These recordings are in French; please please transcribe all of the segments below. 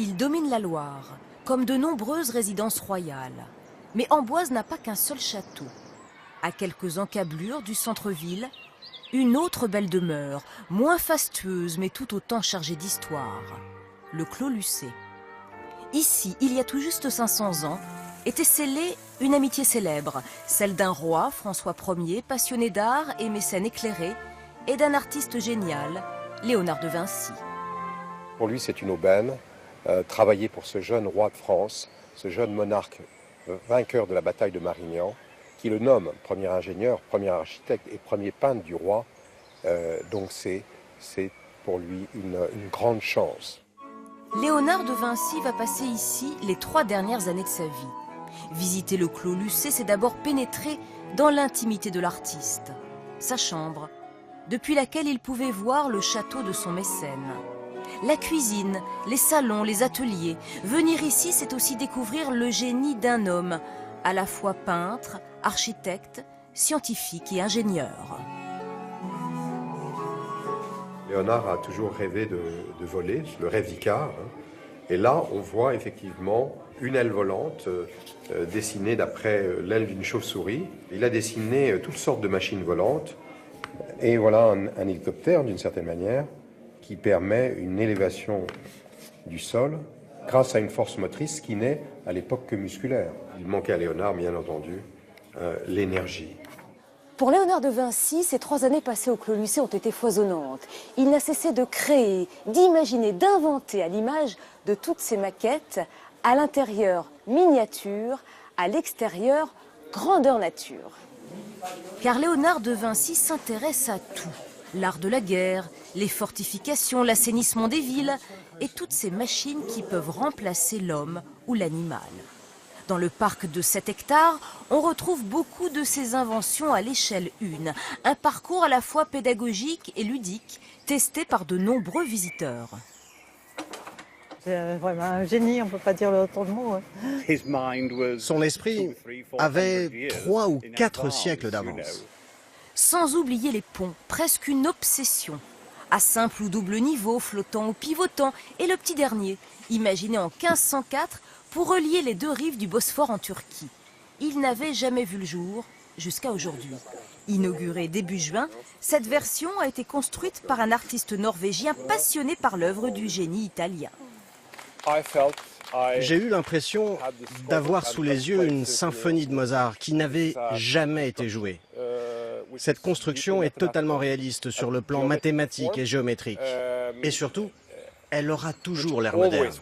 Il domine la Loire, comme de nombreuses résidences royales. Mais Amboise n'a pas qu'un seul château. À quelques encablures du centre-ville, une autre belle demeure, moins fastueuse mais tout autant chargée d'histoire, le Clos Lucé. Ici, il y a tout juste 500 ans, était scellée une amitié célèbre, celle d'un roi, François Ier, passionné d'art et mécène éclairé, et d'un artiste génial, Léonard de Vinci. Pour lui, c'est une aubaine, travailler pour ce jeune roi de France, ce jeune monarque vainqueur de la bataille de Marignan, qui le nomme premier ingénieur, premier architecte et premier peintre du roi. Donc c'est pour lui une grande chance. Léonard de Vinci va passer ici les 3 dernières années de sa vie. Visiter le Clos Lucé, c'est d'abord pénétrer dans l'intimité de l'artiste. Sa chambre, depuis laquelle il pouvait voir le château de son mécène. La cuisine, les salons, les ateliers. Venir ici, c'est aussi découvrir le génie d'un homme, à la fois peintre, architecte, scientifique et ingénieur. Léonard a toujours rêvé de voler, le rêve d'Icare. Et là, on voit effectivement une aile volante dessinée d'après l'aile d'une chauve-souris. Il a dessiné toutes sortes de machines volantes. Et voilà un hélicoptère, d'une certaine manière, qui permet une élévation du sol grâce à une force motrice qui n'est à l'époque que musculaire. Il manquait à Léonard, bien entendu, l'énergie. Pour Léonard de Vinci, ces 3 années passées au Clos Lucé ont été foisonnantes. Il n'a cessé de créer, d'imaginer, d'inventer à l'image de toutes ces maquettes, à l'intérieur miniature, à l'extérieur grandeur nature. Car Léonard de Vinci s'intéresse à tout. L'art de la guerre, les fortifications, l'assainissement des villes et toutes ces machines qui peuvent remplacer l'homme ou l'animal. Dans le parc de 7 hectares, on retrouve beaucoup de ces inventions à l'échelle 1. Un parcours à la fois pédagogique et ludique, testé par de nombreux visiteurs. C'est vraiment un génie, on ne peut pas dire autant de mots. Son esprit avait 3 ou 4 siècles d'avance. Sans oublier les ponts, presque une obsession. À simple ou double niveau, flottant ou pivotant, et le petit dernier, imaginé en 1504 pour relier les 2 rives du Bosphore en Turquie. Il n'avait jamais vu le jour jusqu'à aujourd'hui. Inaugurée début juin, cette version a été construite par un artiste norvégien passionné par l'œuvre du génie italien. J'ai eu l'impression d'avoir sous les yeux une symphonie de Mozart qui n'avait jamais été jouée. Cette construction est totalement réaliste sur le plan mathématique et géométrique. Et surtout, elle aura toujours l'air moderne.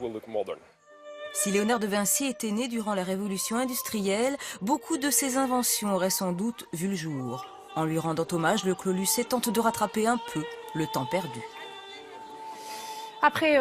Si Léonard de Vinci était né durant la révolution industrielle, beaucoup de ses inventions auraient sans doute vu le jour. En lui rendant hommage, le Clos Lucé tente de rattraper un peu le temps perdu. Après